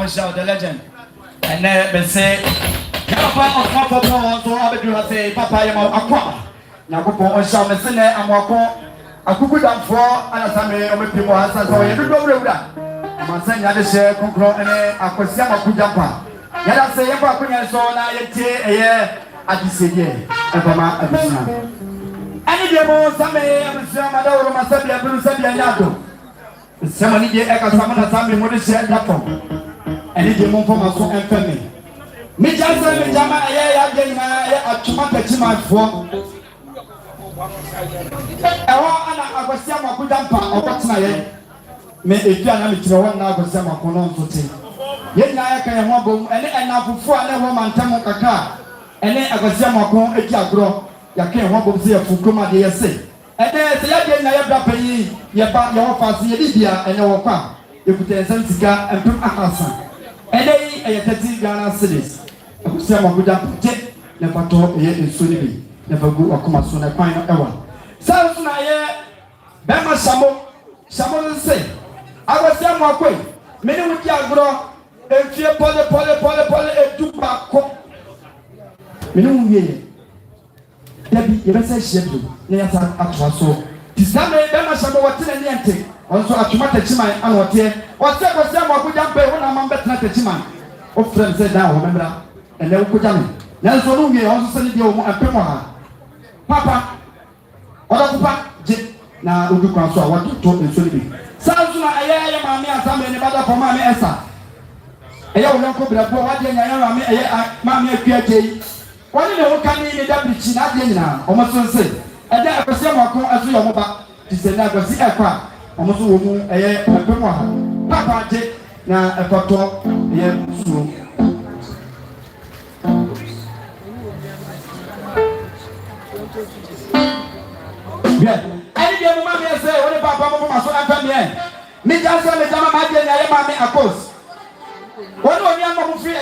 Show the legend, and then say, Papa of Papa, so I will say, Papa, I'm now go on show the Sene, Amoako, a kukuban for Anasame, or people has so you do that. I'm saying that the share concro and a question of Kujapa. Yet I say, if I couldn't so now a year at the city, and for my additional. Any demo, some may have some other Masabia, Brusabia Yato. Somebody get a Samana Sami, what is shared up from. And it is more for my son and family. Me just say me jama aye again na atuma pechima fo. Ewo ana agosia makuda mpa okotena ye. Me edua na me tire won na agosia makono ntote. Ye na ya kan ye ho bom ene enafufu a na ho mantam kaka. Ene agosia makon eti agro ya kan ho bom se afukoma de ye se. Ene se ya de na ye bra panyi ye ba ye ho fase ye bibia ene wo kwa. Ye kuta sika empem akasa. Ene ye 30 Ghana cedis. Akusia makuda pete na pato ye nsoni bi. Na bagu akoma so na kwan no ewa. Sa so na ye bema samo se. Agosia mwakwe. Meni wuti agro enfie pole edupa ko. Meni wuye. Dabi ye bese hyedo na ya sa atwa so. Tisame bema samo wote na niente. Onso atuma tachiman an wote. Wote agosia mwakuda mpe wona mambetna tachiman. O friend say down ho membra. And then we come. Now, so long, also send you a pema. Papa, what up, Papa? Now, we do console what to talk in Sully. Samsung, I am mammy, and some anybody for Mammy Essa. A young uncle, but what I am, Mammy Kyei. Why do you come in the deputy? Not now, almost say. And then I was young, as we are back to say that was the aircraft. Almost a pema. Papa, now a photo, yeah, yeah, any day mama me say when papa mama so anta me. Me just say me jama ma dey na ye ma me akos. When oni am mo fi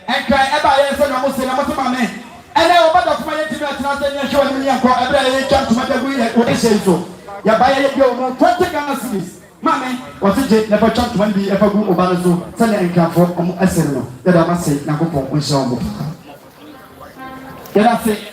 enkan e ba ye say na mo say na mo so ma me. And then oba kuma ye ti me atina say nye show ni yanko e bra ye twa tuma da gu ye o de say so. Ya ba ye dey o mo 20 Ghana cedis. Ma me o ti je na fa twa tuma bi e fa gu oba no so say na enkan fo o mo asel no. Ya da ma say na ko pon o show mo. Ya da say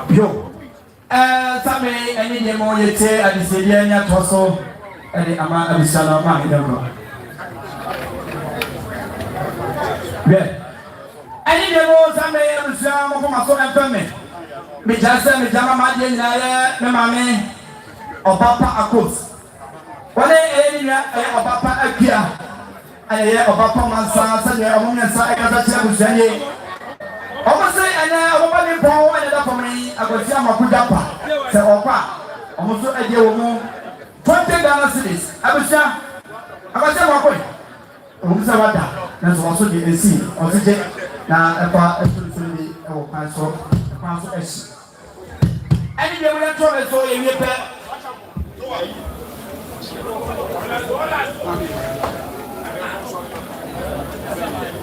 Yo, Sammy, any demo you say at the Syrian Tosso, and the Ama Abisala Mahidano. Any demo, Sammy, Abisala Maso and Femme. Mijasa, Mijama Madian, Mamma, or Papa Akos. What area or Papa Akia, and or Papa Mansa, and a woman side as a champion. Almost say, and I want to go and for me. I will see Amoako. Say, Opa, almost a year or more. $20 cities. I will say, Amoako. Umsawada. That's also the AC. Also, now, a part of the pass. Any day we are trying so you pay.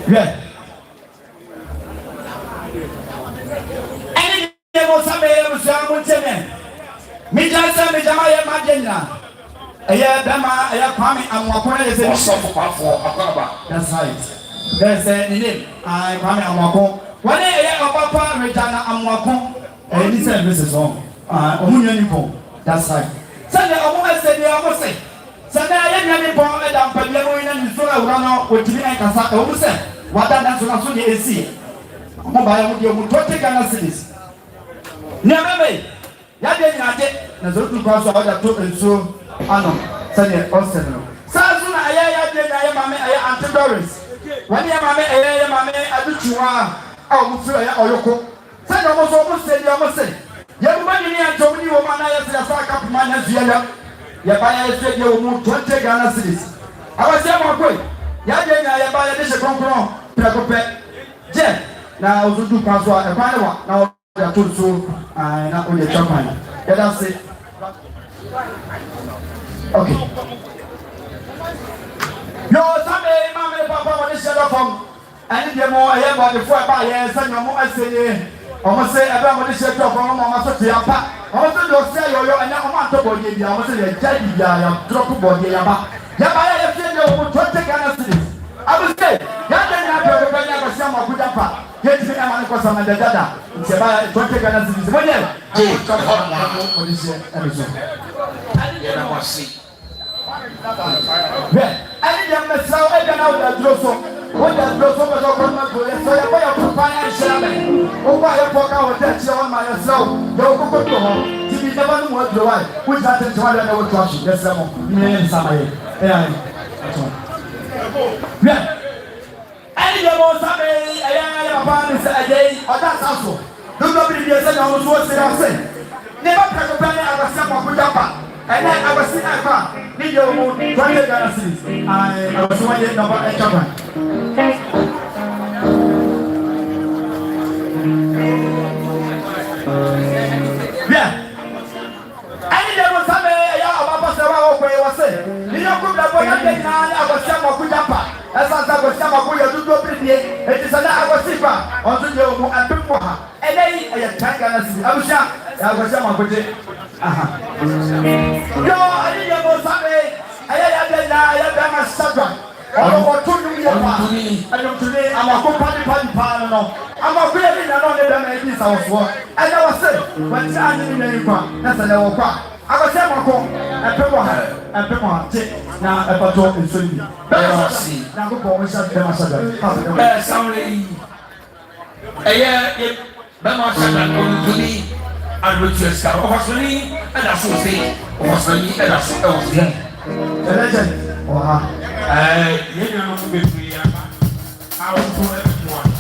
Yeah. Any day was somebody me just say me jama ye magena. Eye bema eye kwame Amoako na say so for akaba. That's right. There's a name. I kwame Amoako. When eye obapa regana Amoako. This service on. Omunya nipo. That's right. Sunday omo say dey omo say. Sunday aye nya nipo e da mpabia mo ina ni so awura no otimi an kasa omo say. Wada dan so dey esi. Omo ba ya mo dey omo 20 Ghana cedis. Ni amebe. Ya dey nyade na zo tu kwa so oda to enso ano Sunday Austin no. Sazu na aye ya dey na aye mame aye Antidoris. Wani ya mame aye mame aduchiwa a omo firo ya oyoko. Sunday omo so omo say dey omo say. Yabumani ni antomni wo mana ya sira sa kap mana zuya ya ba ya se de wo 20 Ghana cedis awase Amoako ya de nya ya ba ya de se konkron prekope je na ozudu kwaso e kwane wa na ya turso na o de chapan ya da se okay yo sabe mama papa wo de se do fam ani de mo e ba de fo ba ya se nyomo asene omo se ebe mo de sheto ko mo ma so ti apa omo se do se yo ena omo anto body bia omo se le jadi bia ya drop body ya ba ya se de omo 20 Ghana cedis abu se ya de na be ko nya ko se Amoako japa ye ti na ma ko sa na dada se ba 20 Ghana cedis mo ne Je ko ho mo ni se ebe so ya na wasi ani de me sa o e na o da dro so what does Baffour Kyei go so ya boy of financial o wa ya poka o te chi o ma ya so yo ko to ho ti bi never no mo do why which that is why na wo trash yes mo me samaye yeah ani de mo sabe ya papa ni se ajei o da saso do bi bi se na mo so se ra se ne ba ka ko ba ni abasi Amoako japa and then I was sitting at the video 20 Ghana cedis. I was one year number 8 children. Yeah. I need to say, yeah, about Pastor where was it? You know, could have one day now. I was some of Kujapa. As I was some of Kuya do pretty. It is another Sipa on the Joe and Pumpa. And then I attack Ghana cedis. I was shocked. I was some of Kuja. Yo, I need to say, I am a subject. Oh, 2 million pounds. I don't today. I'm a company pound. No, I'm a very another this house work. And I was saying, when I didn't know, that's a little crack. I was saying, and people take now a bottle in Sunday. Now go we shall tell us sorry. Bema shaka konutuni albutueska ofasuni and asusi ofasuni and asusi. The legend. Oha. You know be free how to everyone.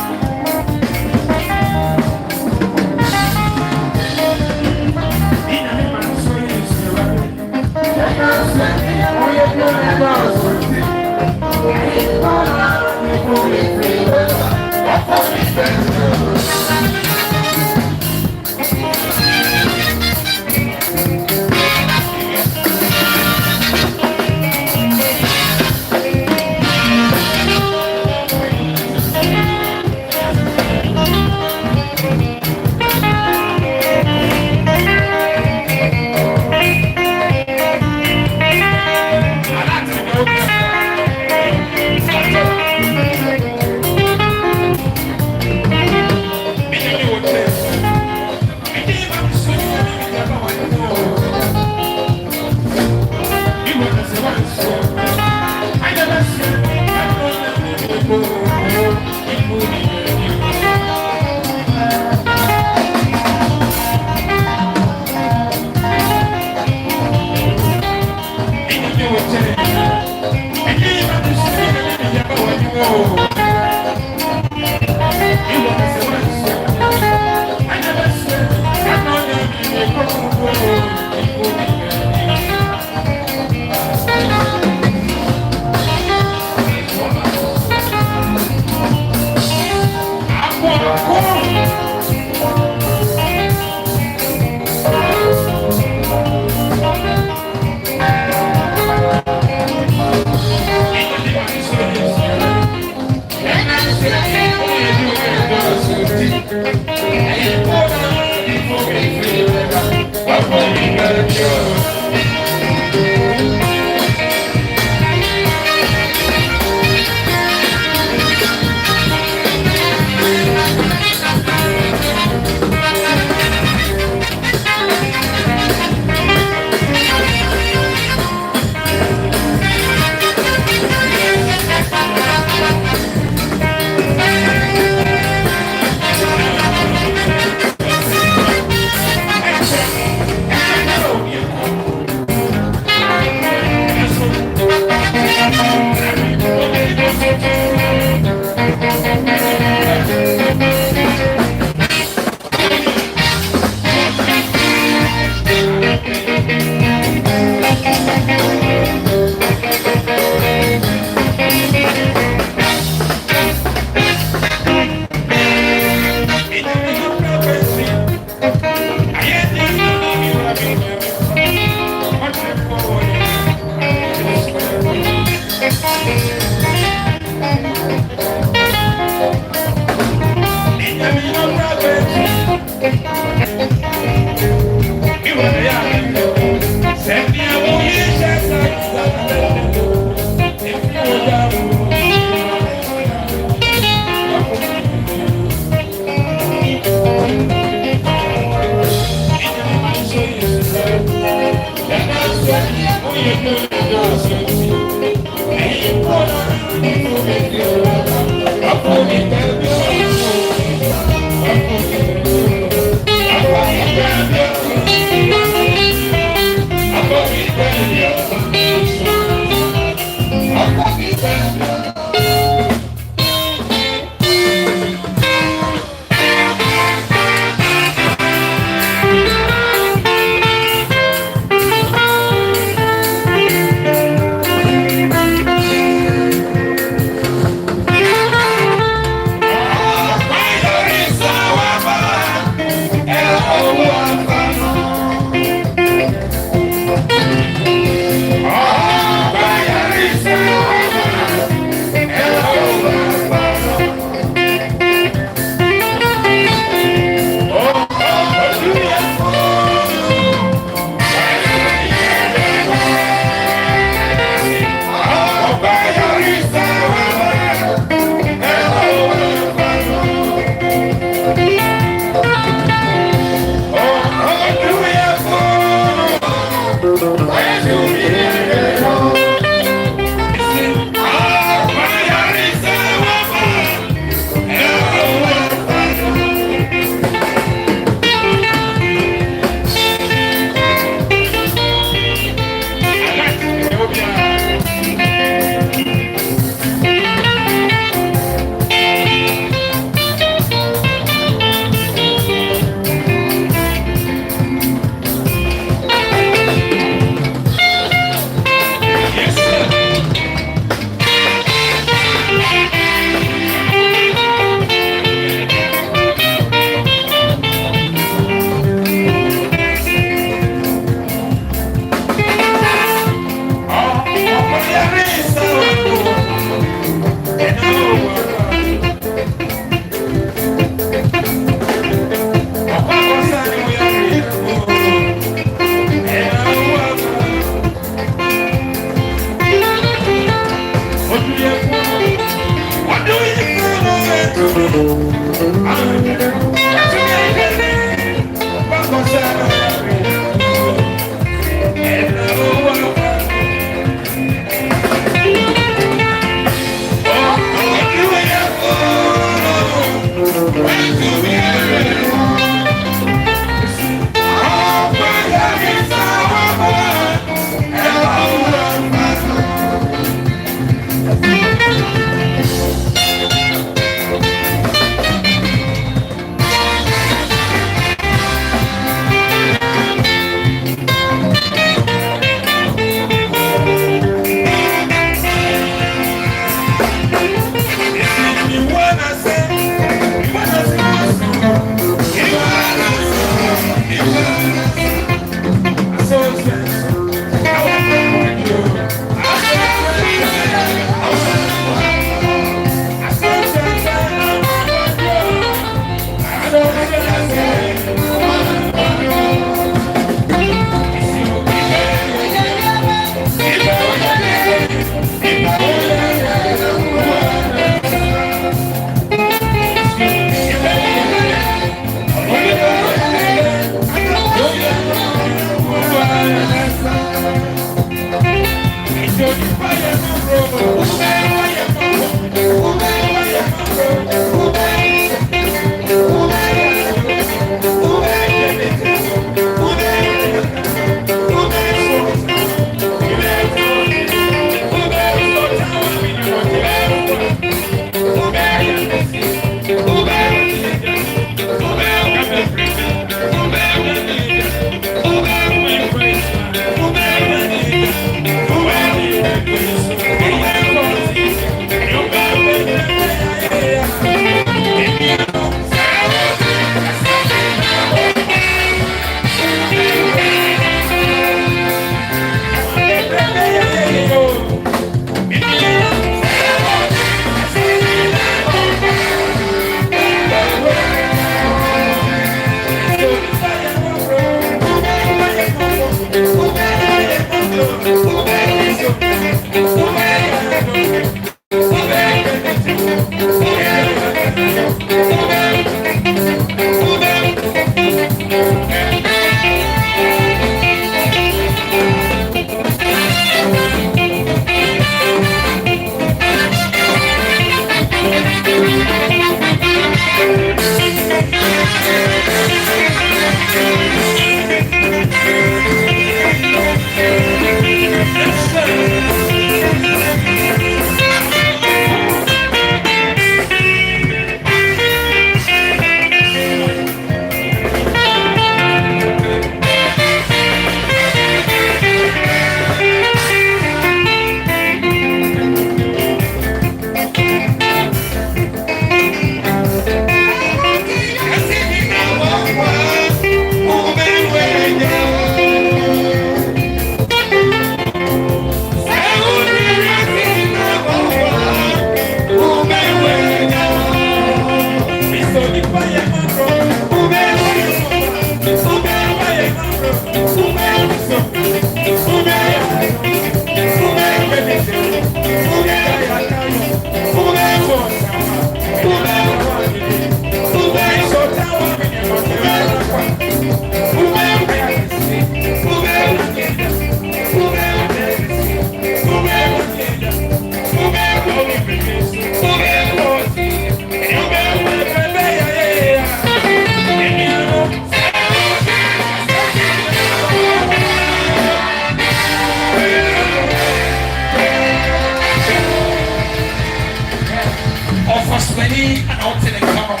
many and out in the car.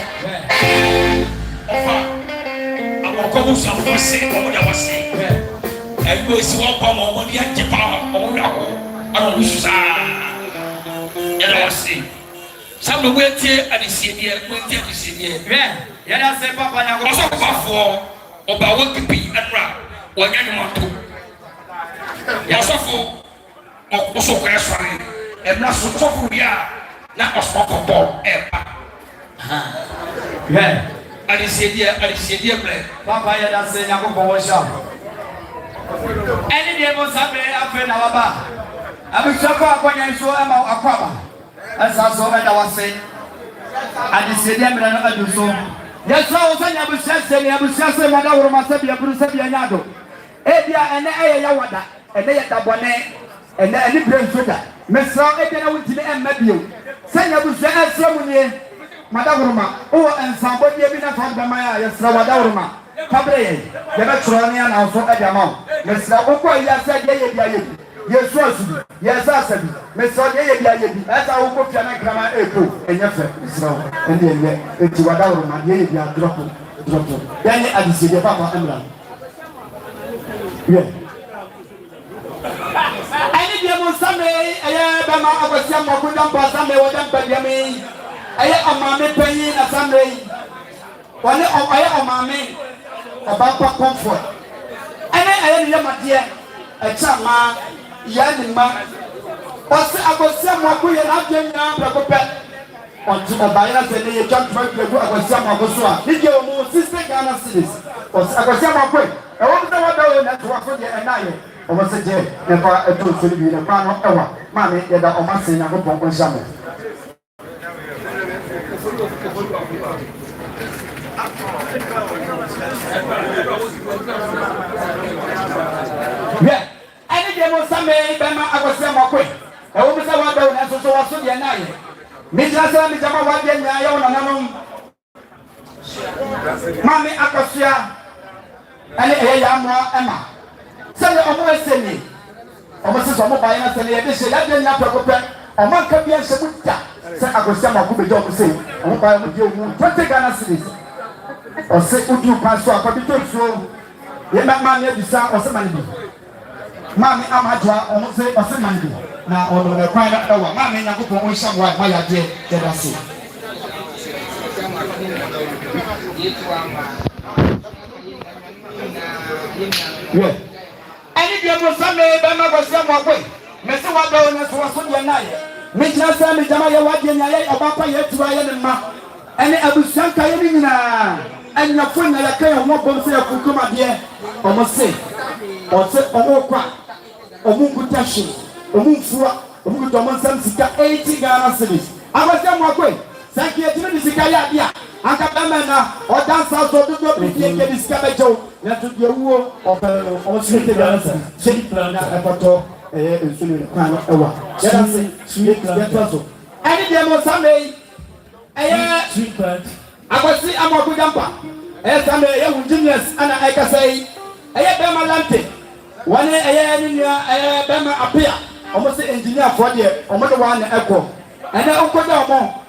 Amoako was saying, what I was saying. And you see one bomb on the empty power. I don't wish to and I was saying. Some went here and the senior went here to senior. Yeah, I said, Papa, I was a Baffour about what to be and rap. What you want to? Yes, also question. And not so tough we are. Not a spot of ball. Yeah. I didn't see dear play. Papa, I said, I'm going to shop. Any day was happening after an hour. I will suffer when I saw him out of as I saw what I was saying. I didn't see them and I do so. Yes, I was saying, I was just saying, Madame Romasabia, Brusabianado. Ebia and Ayawada, and they at the bonnet, and then the brain sugar. Miss Row, I went to the end, maybe. Send you to say, Someone, Madame Roma, oh, and somebody have been from the Maya, yes, Rawadorma, Cabre, the Metronian, and also at the amount. Miss Oko, yes, said, yes, yes, I said, Miss Odehyie, as I will put your grandma echo, and your friend, and then it's Wadorma, ye are dropping. Then I see the Papa Emra. Yeah. Any demon Sunday, Bama of a Sam of Kudam Sunday, or them Benjamin. I am Mammy paying a Sunday. One of I am Mammy about comfort. And I am my dear, a chama, Yanima. But I was somewhat and I've been now. On to a bias and they jump right to go with some of us. Did you move sister Ghana cities? I was some of quick. I want to know what that to offer you and I. I was a day, never a truth to be the crown of our mammy, that are almost in a book on summer. Yeah, any day was Sunday, I was some of quick. I was a one as also was the night. Mijasa mijama wadi nyaya ona nanom Mami akosia ele ya amwa ema sele omo eseni omo se omo baye na sele ye se ya de nya prekope omo nka bia se muta se akosia ma ku bejo omo se omo baye mu de omu 20 Ghana cedis o se udu paso akodi to so ye ma na bisa o se mani Mami amadwa omo se o se mani na ono na kwa na ewa mama Nyankopon o hia wa ma ya de dase yeah ani dia mo same be ma go se mo kwe me se wa do na so so dia na ye me jina sa me jama ye wa de nya ye obapa ye tuwa ye ne ma ani abusanka ye ni nyina ani na fo na ya kan ye mo bom se ya kukuma de o mo se o mo kwa o mu kutashi Omufua, omukuto monsan sika 80 Ghana cedis. Abasa mwakwe, sanki etime disika ya dia. Anka bamena, o dansa so do bitie disika bejo. Na to de wuo o swete Ghana cedis. Shey na efoto nsulu kwano ewa. Yeda se sweet so. Ani de mo samei. Sweet plant. Akwasi Amoako jampa. Samei ye genius ana ekasai. Bema lante. Wane ni bema apia. Almost engineer for the one echo. And then Uncle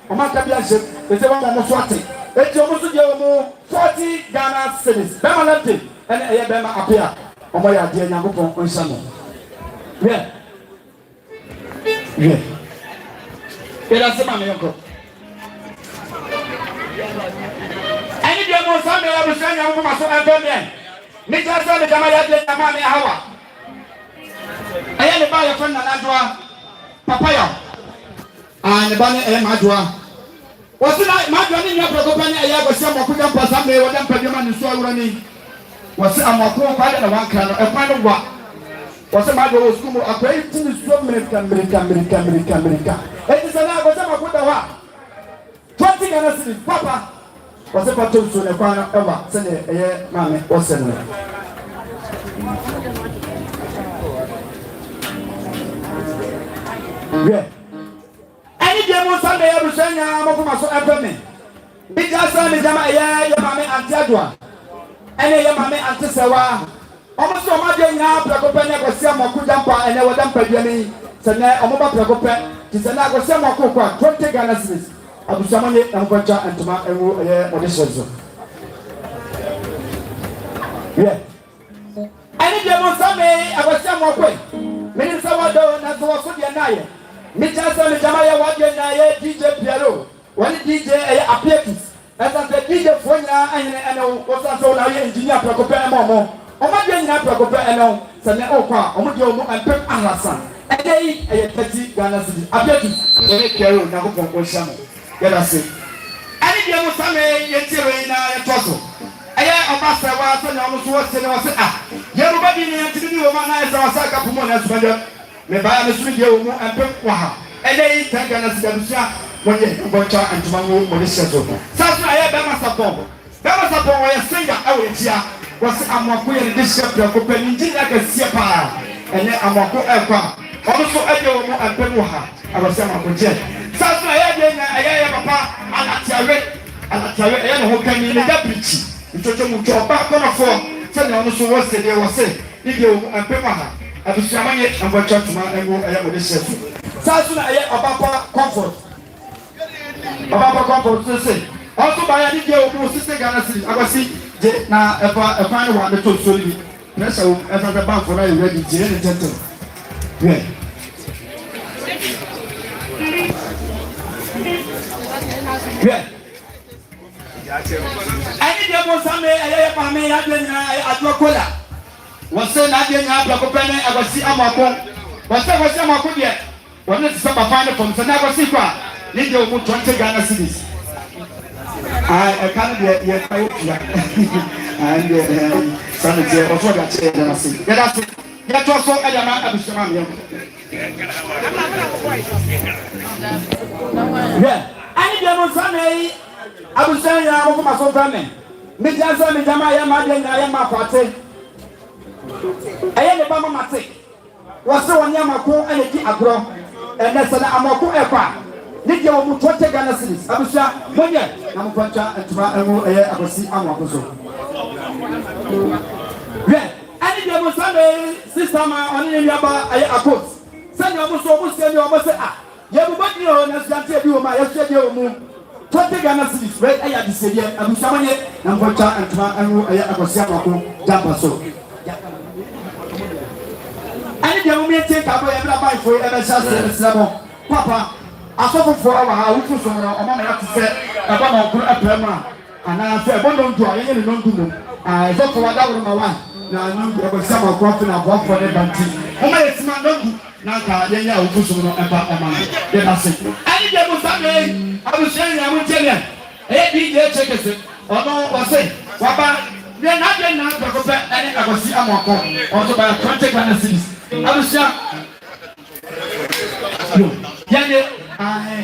Omaka Biaship, is the one almost 40. It's almost 40 Ghana cedis. Bema left and Bema appear. Omoya dear Yamuko on Summer. Yeah. Yeah. That's the man, Uncle. Any demo Sunday, I was saying, I'm going to Antonio. Mr. Sunday, Gamma, Hawa. I am the buyer from Nanadua, Papaya, and the banner Madua. Was it like Madua in your company? I have some of them for some day, or them Padiman is so running. Was Amoako quite a one kind of a kind of what? Was a matter of school, a great thing is so American. It is an hour, was a 20 Ghana cedis, Papa. Was a patrol to the corner ever, send a mammy or sender. Yeah. Any demo Sunday I was saying I'm of my so abdomen. Because I am your mammy and Jadua. Any your mammy and Tissawa. Almost so much now, Placopania was some of Kudampa and I was done for Jenny. So now I'm about Placope. Tis an Agosama Coca, 20 Ghana cedis. abusamanye amkwacha antuma ewu Odehyie. Yeah. Any demonstrate Amoako. Many Sawado na so so dia naye. Me chasa me jamaya wadie naye DJ Piero. One DJ appearance. As the DJ Fonya and was so na engineer Prokope Momo. Omadie na Prokope eno sene okwa omudi omu empem Alasan. Ede e 30 Ghana cedi. Appearance e Piero na ko ponko mo. Get us it. Any demonstrate yetire na yetoso. Aya obasa wa so na omo so wose na wose Yoruba bi ni antini wo ma na esa wasa ka pumo na subajo me ba me sumi de wo mu empem wa ha ele yi tanga na sidabusia wonye boncha antuma wo Odehyie so sasu aya be masapon wo ya singa awo etia wose Amoako ye de shepra ko pani njina ka sie pa ene Amoako ekwa omo so ade wo mu empem wa ha abasa Amoako je sasu aya de na aya ya papa anatiawe aya no ho kan ni da brichi ntoto mu to ba kono fo se na ono so wo se de wo se ide wo empema ha abusuamanye ambacha tuma engo Odehyie sasu na aye obapa comfort se also ba ya ide wo mu sise Ghana city agasi je na efa ne wa de to so ni pressure wo efa the bank for na ready je ne gentle yeah yeah any demonstrate aye pa me ya de na adwokola wose na de nya Prokope ne agasi Amoako wose Amoako de wona se papa fa ne from se na agasi kwa ni de omu 20 Ghana cedis I can't be here by you and sanity also that say that say that's get also edama abusama me yeah any demonstrate abusan ya mo kuma so fame me jansa me jama ya ma de na ya ma Kwarteng aye ne ba mama te wose woni Amoako ene di agro ene se na Amoako ekwa ni de wo mu 20 Ghana cedis abusa monye na mo kwancha antuma emu agasi Amoako so yeah ani de mo sane sister ma oni ni aba aye akot se ni omo so omo se ni omo se ye bu bodi o na siante bi o ma ye se de o mu 20 Ghana cedis right aya di se dia abusa monye na mo kwancha antuma emu agasi Amoako jamba so ani de mo mi tie ka bo ye bra bai fo e be sha se mo papa asofo fo awa ha wufu so no o ma ya tse e ba na okuru aprema ana se e bo no ndu a ye ni no ndu no so for wada wo ma wa na no e bo sama ko fi na bo for ne banti o ma yetima no ndu na ka ye ya wufu so no e ba o ma de na se ani de mo sabe abu shen ya mo tele e DJ chekese ono o se wa ba de na Prokope ene agasi Amoako o so ba 20 Ghana cedis abu sha yanye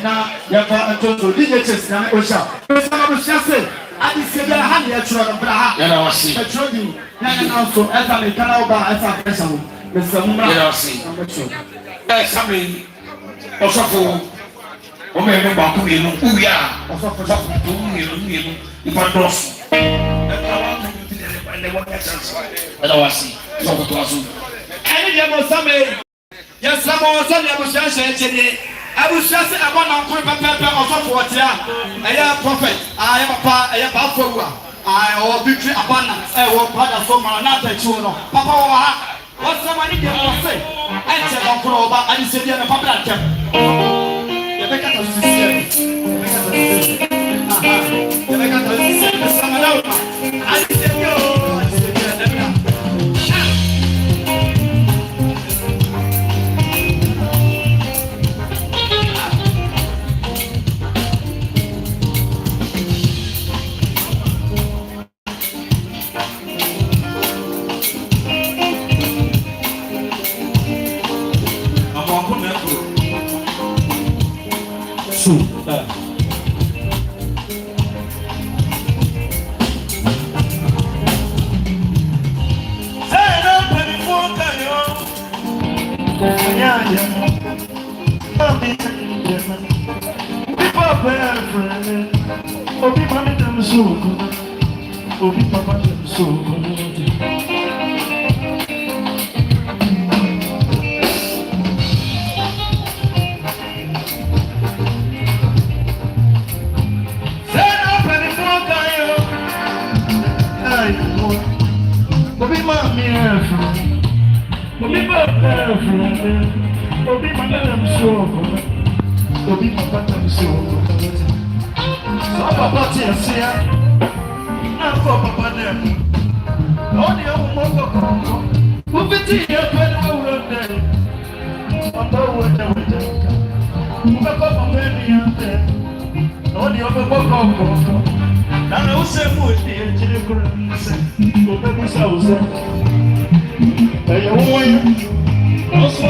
na ya fa antoto DJ chess na o sha sama bu sha se adi se bela ha ya chura no bra ha ya na wasi petrodi na so esa me kana oba esa pressure mo me samu na ya wasi sami osofo o me no ba ku yenu uya osofo tu yenu ipandos ya wasi so to azu ani ya mo same ya samo so ya mo sha sha chede abushase abona nkuru pepepe osofo otia eya prophet aye papa eya Baffour o bitri abana wo kwadaso mara na tachiwo no papa wo ha wasama ni de wose enche nkuru oba ani se bia na papa akem ye beka ta sisi ye beka ta sisi sama dawo ani se bia Obi manam so. Obi manam so. Papa party asia. Na papa dem. Oni o mo ko. Ubiti ya kwena urode. Papa wona wona. Papa mama ni ante. Oni o mo ko. Na use mu ti chire kura nse. Obe musa use. Ayo woy. Also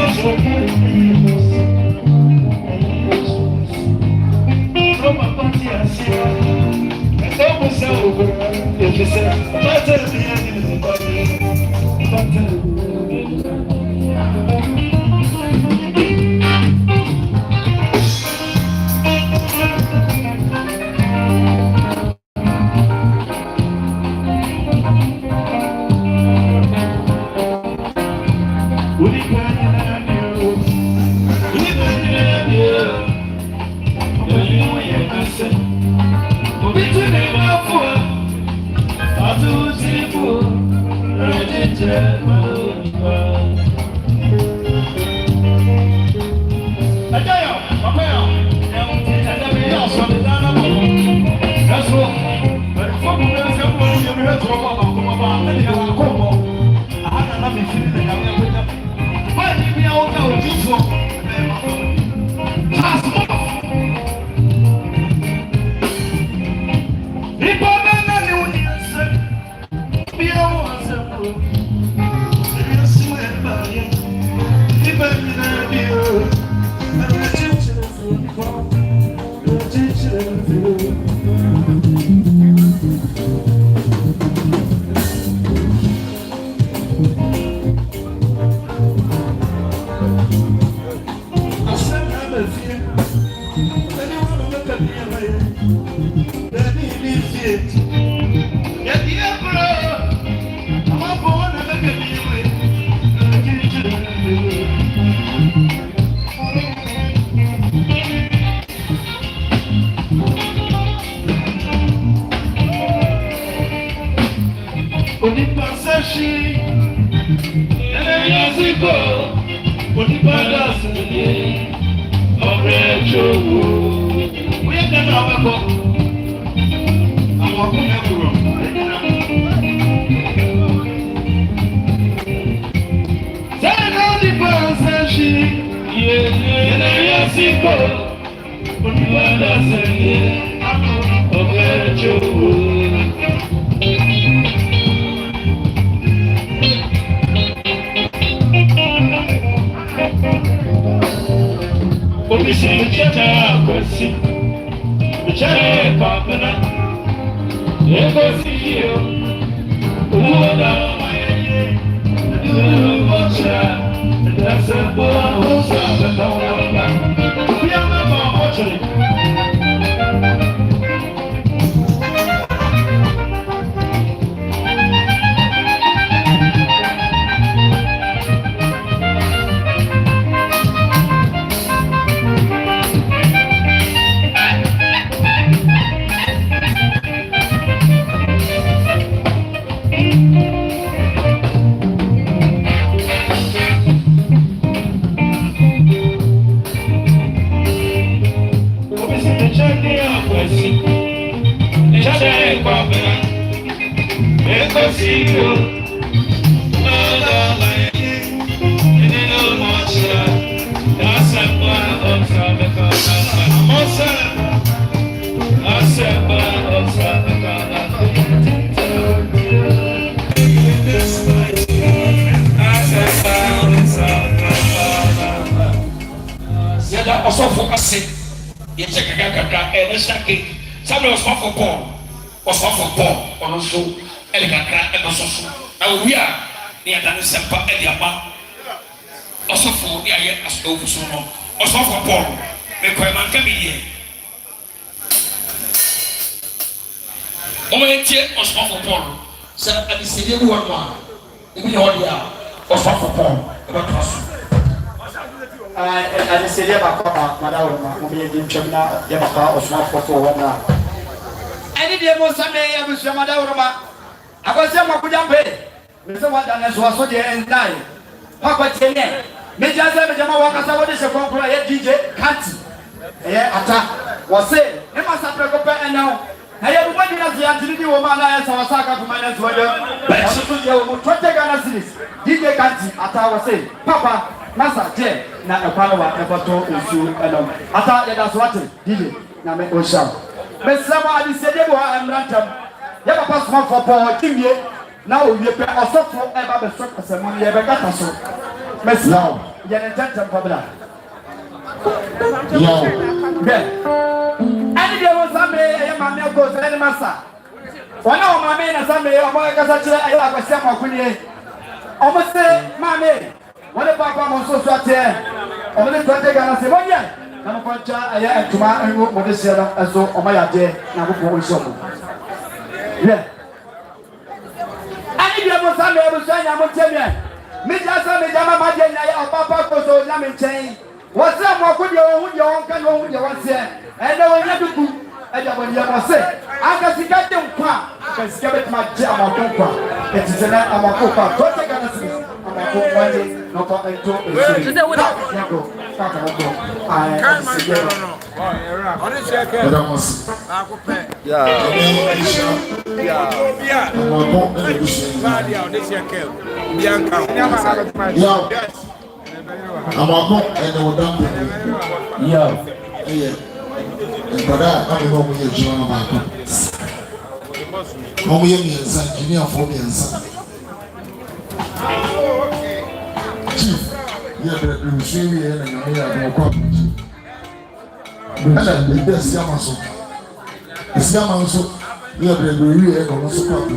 Roma party asia. Como são o eu disse, bata minha no bata. Any day, most Sunday, I will show my daughter. I was saying, my good young man, Mr. Wadan, as was so dear and die. Papa Tene. Major Jama Wakasa, what is a conqueror? DJ Kanti. Ata was say, you must have to go and now. I have one as the Anthony woman as our Saka for my next one. DJ Kanti, Ata was saying, Papa, Massa, J, not a Palawa, never told you. Ata, that's what DJ, Name Osha. Miss Sama, I said, I'm random. You have a passport for Paul Kimye. Now you pay a soft for ever the struck as a money ever got us. Miss Now, you're a gentleman for that. And there was some man goes to any master. One of my men and some I was some of almost say, Mammy, what about Papa so short here? Only 20 Ghana say, well, yeah. I'm a puncher, I am to my own with this as though on my idea. Now, who is so? Yeah. I need you to say, I will say, I will tell you. Mr. Sammy, Jama, Papa, Coso, Lamin Chain. What's up, what could your own can own your ones here? And no one ever do. And when you must say, I can see that don't come. I can skip it my jam or don't come. It is an Amoako. Don't take an assist. Amoako, one day, no part and two. I can't see. Amoako and the Odam. Yeah. But I'm going to get you on my home. Engineer for me and son. Chief, you see me and you are going and the best Yamaso. It's Yamaso, you are the real echo of support.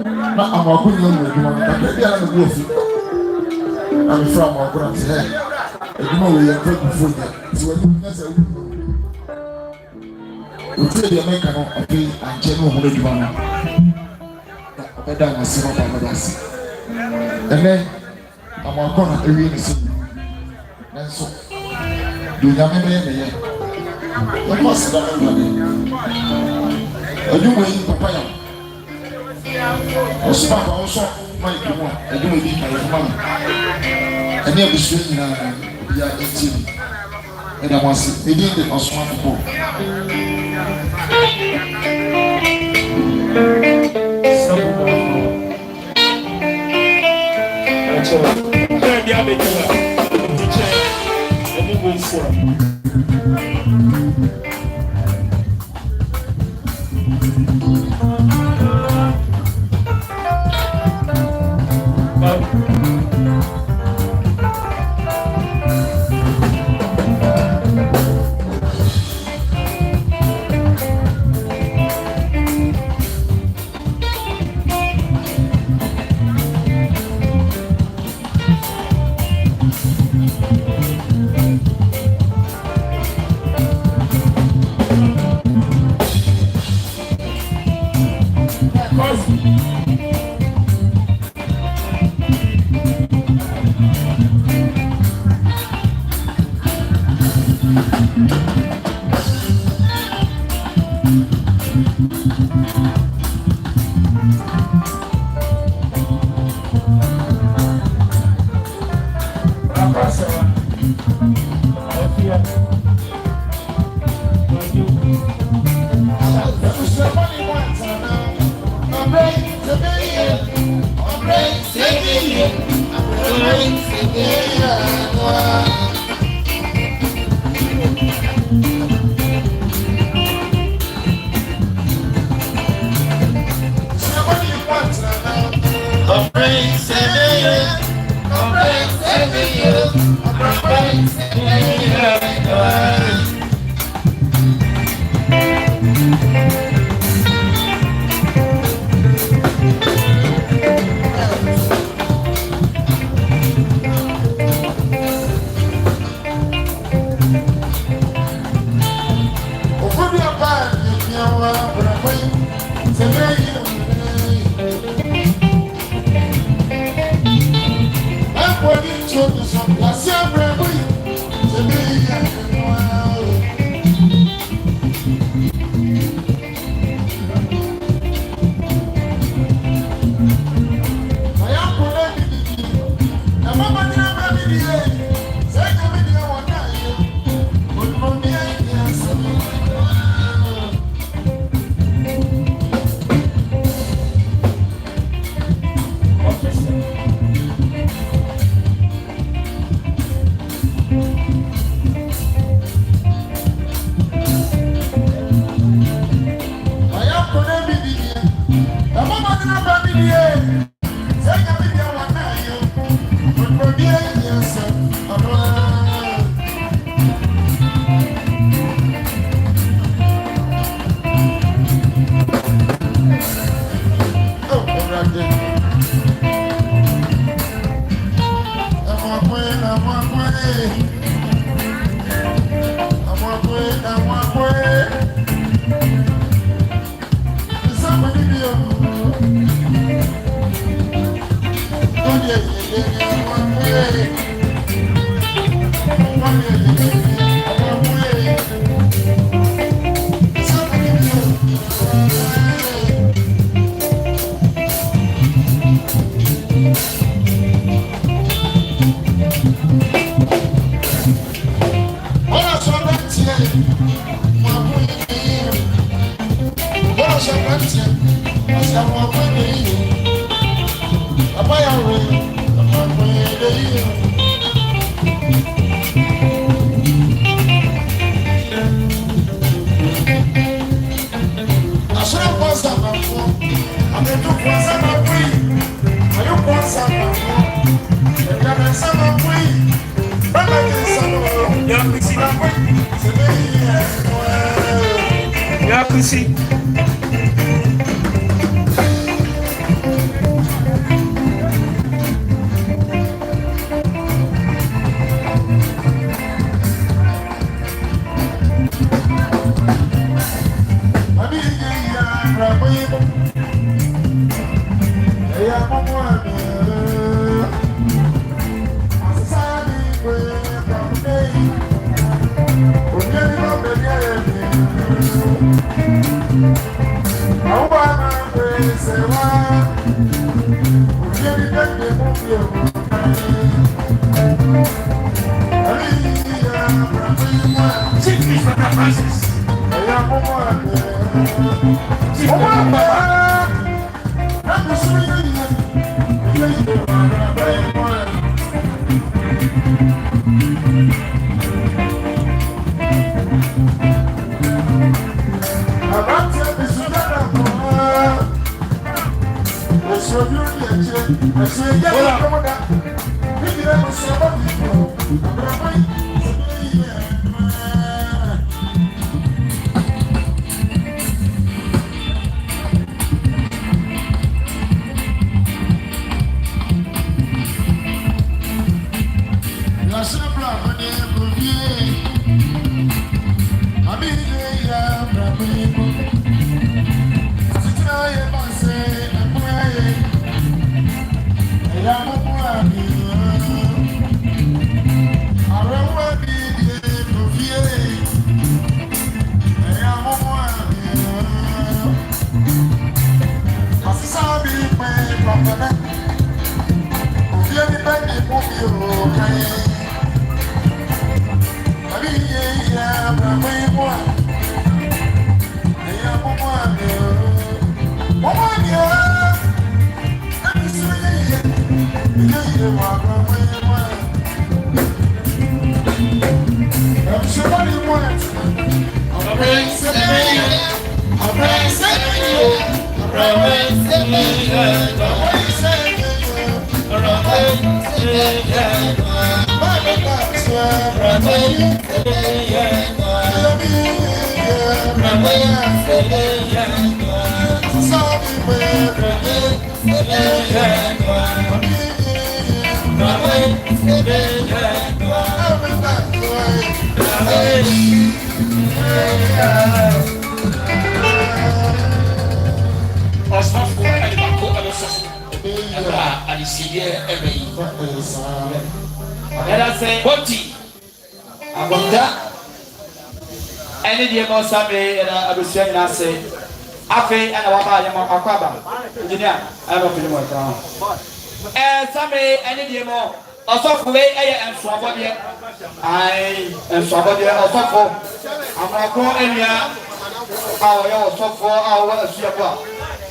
Now I'm a good young woman. I'm from our grand's hair. You know we are taking food. So we tell the American of pay and general who do man. Better than a single paradise. And then I'm going to read the scene. And so, do you have any? What must I do? Are you waiting, Papa? Papa also might be one. I do it my mom. And never swing we are 18. And I was again the Osman.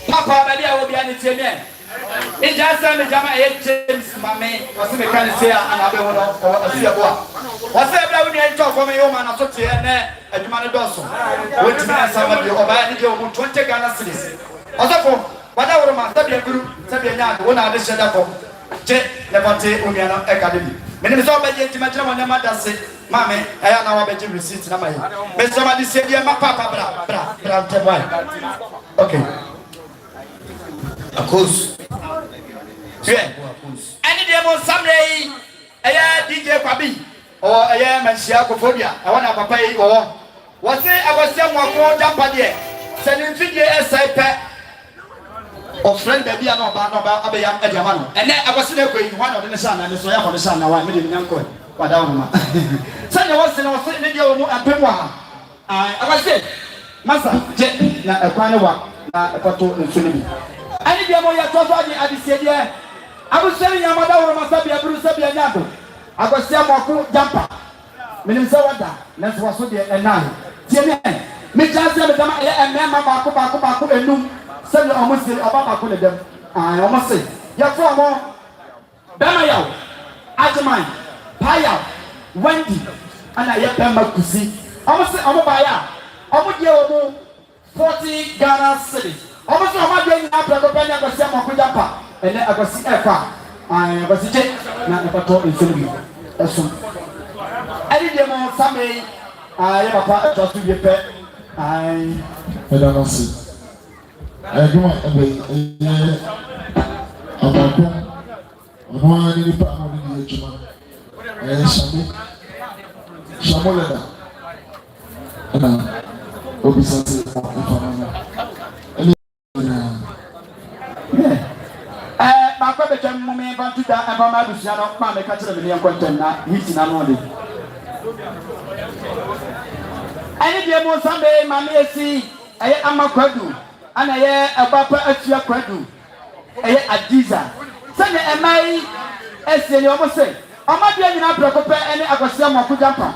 Papa, maybe I will be an Italian. It just said the Jama James, my man, was the kind of say, and I don't know what I see about. What's that? I would talk from a woman of Sochi and you man does so. Which means somebody over the 20 Ghana cities. Also, whatever my Sabian, one of the shed up for Jet Levante Union Academy. Many is all by the Imagine when the mother said, Mammy, I am now about to receive number. But somebody said, yeah, my papa, okay. Of course. Yeah. Any day on Sunday, DJ Kwabi or Mansiacophobia. I want to pay or what's it? I was someone called Jampadier. Sending 3 years I pet or friend that we are not about Abayam Ediamano. And then I was still going one of the sun and the soya for the sun. Now I made him uncle. What down? Sunday was in the video and Pemwa. I was said, Master, Jet, a Quanawa, a photo in Sunday. Any day more ya told me at the city. I was telling your mother or Masabia Bruce Sabia Nado. I was Amoako jumper. Menim say wada. Let's was so the nine. Tie me chance me dama e mema baako enum. Say you almost say oba baako le dem. Ah, almost say. Ya for mo. Bema yaw. Ajman. Paya. Wendy. Ana ye bema kusi. Almost say omo baya. Omo die omo 40 Ghana cedis. Almost omo die ni apra ko panya ko sia mo ko japa. Ene akosi efa. Ah, akosi che na e pato nsemi. Eso. Any day more Sunday, I papa just to be pet. I don't see. I do want Amoako. One in the power of the Shamu Leda. my brother, Mummy, but to that, and my Luciano, my catcher, and Kwarteng, he's in Anodi. Any day more Sunday, Mammy, see, I am a Kwadu, and I am a Papa at your Kwadu, a Giza. Send a May, as you almost say, I'm not getting up to compare any Akosama Kujampa.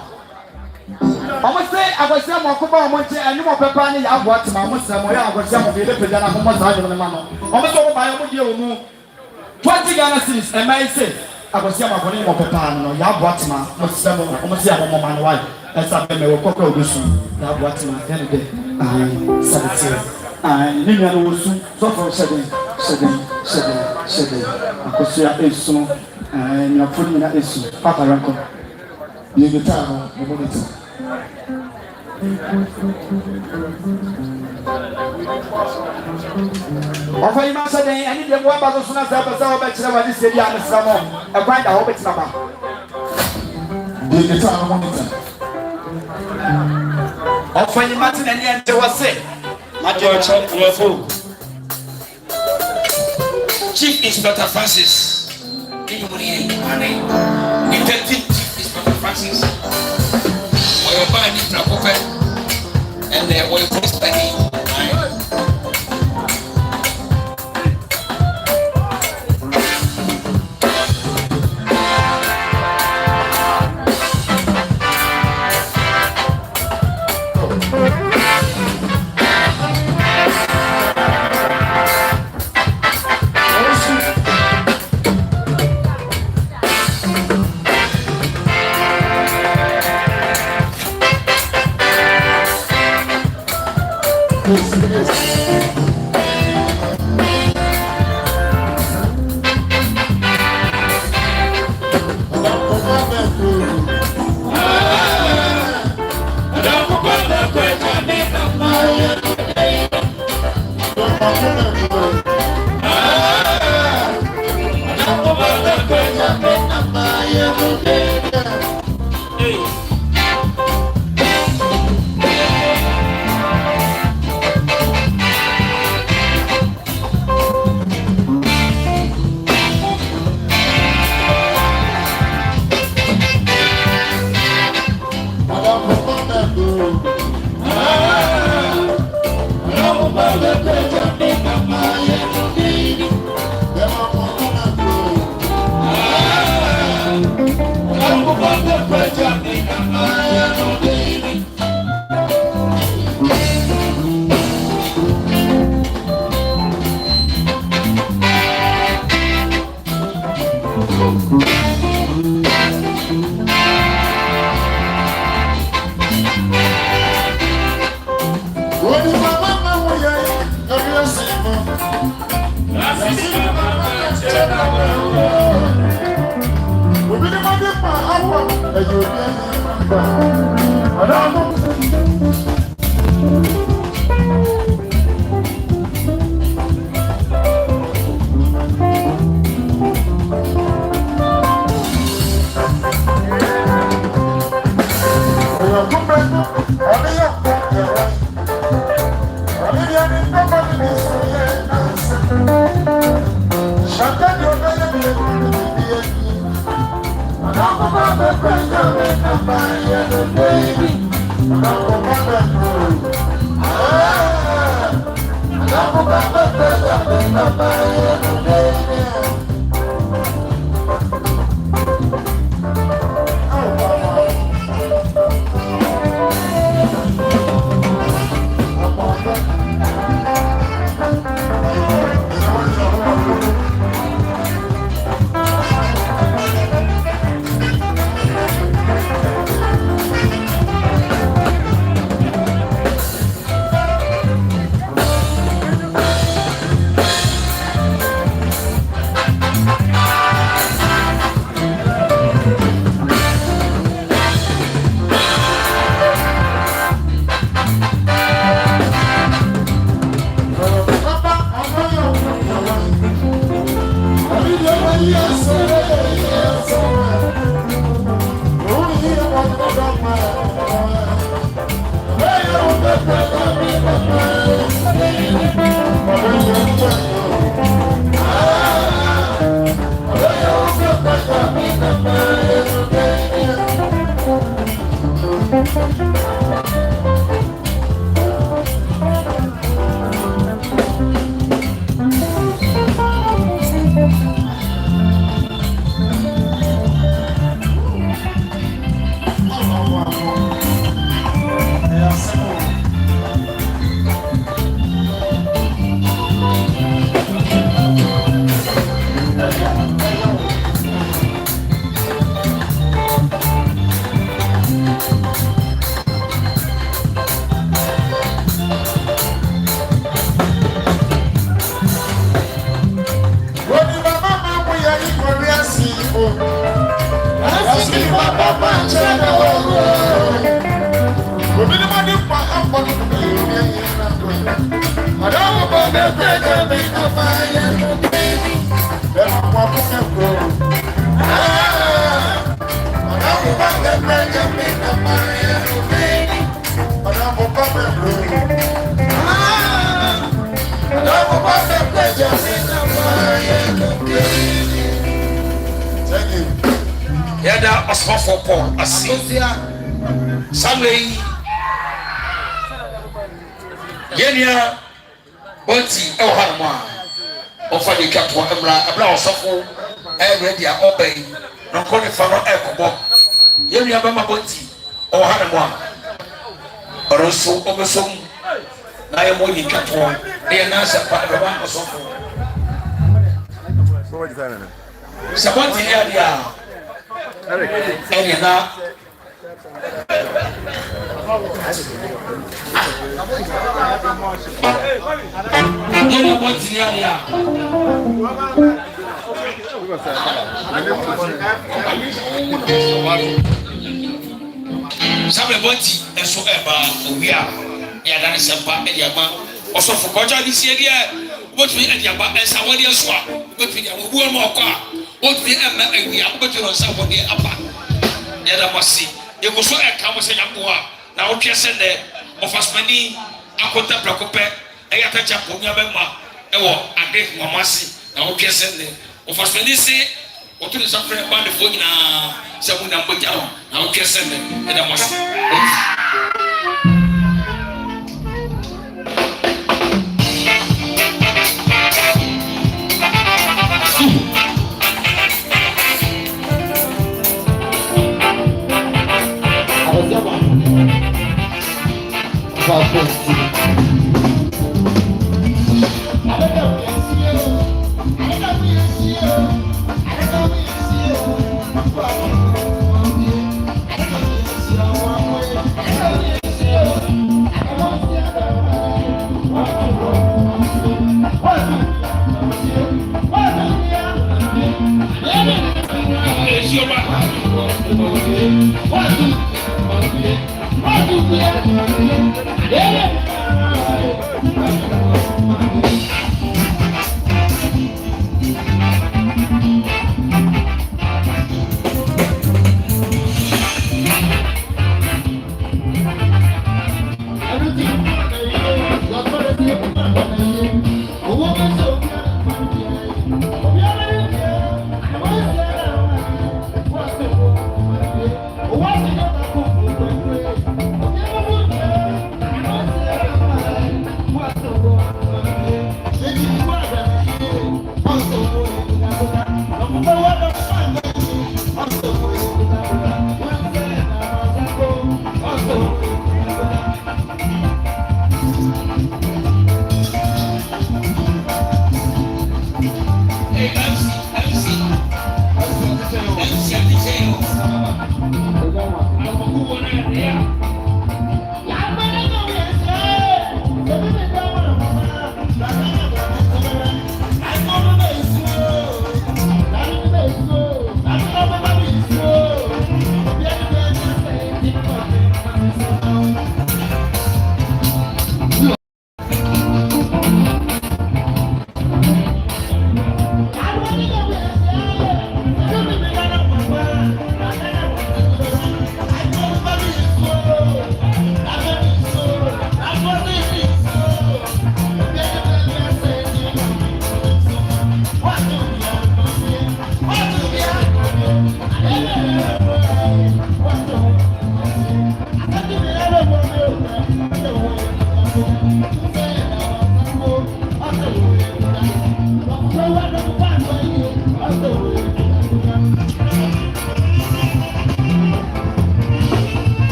Almost say Akosama Kuba Monte and you more Papa, I watch my Muslim, I was some of the little almost out of the mamma. Almost over by a 20 Ghana cedis, and may say, I was young for him of a pan, or Yabwatma, or several, almost young woman, wife, and some men were cocoa soon. Yabwatma, then again, I 17. I Lilian was soon, so for 7. I could see a soon, and you're putting in a issue, Papa Ranko. You get time, the monitor. Offer you master day, and if you want to soon as I was over to the city and the summer, a grind, I hope it's number. You get time, monitor. Offer you Martin and the end to was say, Chief Inspector Francis, Detective Chief Inspector Francis, we're buying it from and we're spending. Yada Osmofo Paul Asia Samley Yenia Bonti Ohanma Ofa de Kapo Abra Osofo ready a obey no call it for Ekobo Yenia Bama Bonti Ohanma Oroso Obesom na ye moni Kapo e na sa pa Baba Osofo Sabonti dia Any now, Sabonti and so ever we are. Yadani Sampa and Yama also for Kocha this year. What we at Yaba and Sawadia Swap, but we have one more car. What we have and we are putting on somebody up. Yada must see. You go so a camus and Yapoa. Now, okay, send there of us many. I put up Placope, I got a chap on Yabema, a great Mamasi. Now, okay, send there of us many say, what is suffering about the phone now? Someone I'm put down. Now, okay, send them, and I must.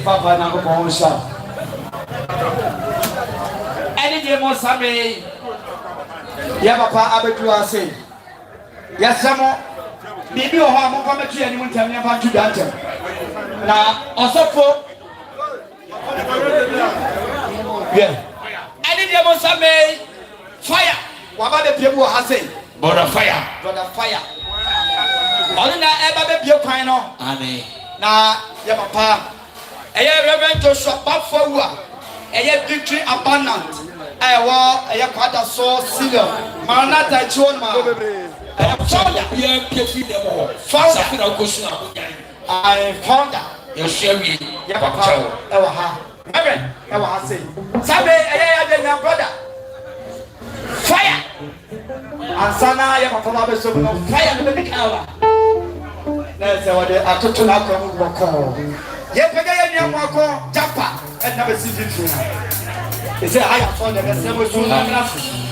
Papa na ko on sha. Any day mo sabe. Ya papa abetu ase. Ya samo bibi o ha mo ko metu ya ni mo ntam ya pa tu dante. Na osofo. Yeah. Any day mo sabe fire. Wa ba be pie mo ha say. Brother fire. Brother fire. Oni na e ba be pie kwan no. Amen. Na ya papa Reverend Joshua Baffour victory abundant. Kwadaso senior. Maranatha Chonma. I found that. You share me. Brother. Fire. And Sana Yapapa fire the big hour. That's what they are talking about. Amoako japa and never see it. He said, I have found the best.